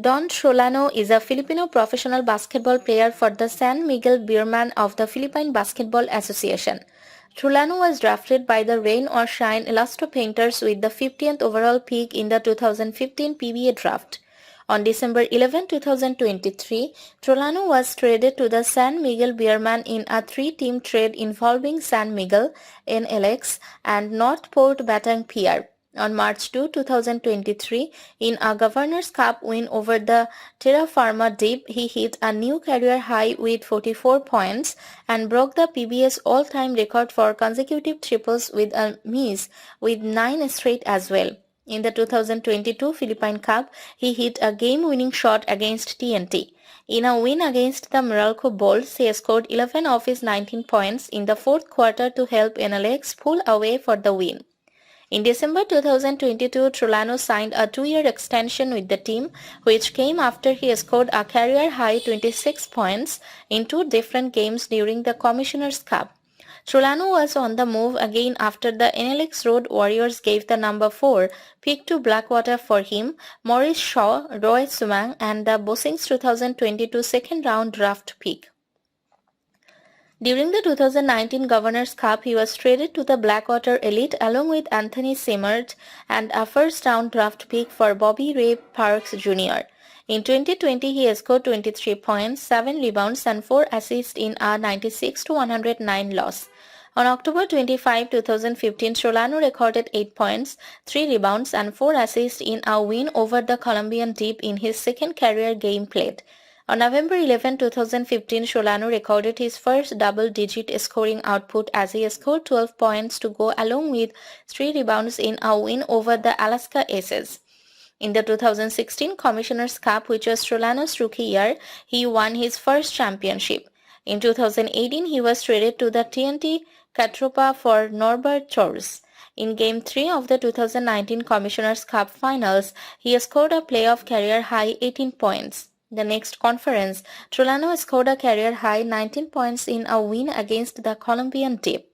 Don Trollano is a Filipino professional basketball player for the San Miguel Beermen of the Philippine Basketball Association. Trollano was drafted by the Rain or Shine Elasto Painters with the 50th overall pick in the 2015 PBA draft. On December 11, 2023, Trollano was traded to the San Miguel Beermen in a three-team trade involving San Miguel, NLEX, and NorthPort Batang Pier. On March 2, 2023, in a Governor's Cup win over the Terrafirma Dyip, he hit a new career high with 44 points and broke the PBA's all-time record for consecutive triples with a miss with 9 straight as well. In the 2022 Philippine Cup, he hit a game-winning shot against TNT. In a win against the Meralco Bulls, he scored 11 of his 19 points in the fourth quarter to help NLEX pull away for the win. In December 2022, Trollano signed a 2-year extension with the team, which came after he scored a career-high 26 points in 2 different games during the Commissioner's Cup. Trollano was on the move again after the NLEX Road Warriors gave the number 4 pick to Blackwater for him, Maurice Shaw, Roy Sumang, and the Bossings 2022 second-round draft pick. During the 2019 Governor's Cup, he was traded to the Blackwater Elite along with Anthony Simmert and a first-round draft pick for Bobby Ray Parks Jr. In 2020, he scored 23 points, 7 rebounds and 4 assists in a 96-109 loss. On October 25, 2015, Trollano recorded 8 points, 3 rebounds and 4 assists in a win over the Colombian Dyip in his second career game played. On November 11, 2015, Trollano recorded his first double-digit scoring output as he scored 12 points to go along with 3 rebounds in a win over the Alaska Aces. In the 2016 Commissioner's Cup, which was Trollano's rookie year, he won his first championship. In 2018, he was traded to the TNT Catropa for Norbert Torres. In Game 3 of the 2019 Commissioner's Cup Finals, he scored a playoff career-high 18 points. The next conference, Trollano scored a career-high 19 points in a win against the Colombian Dyip.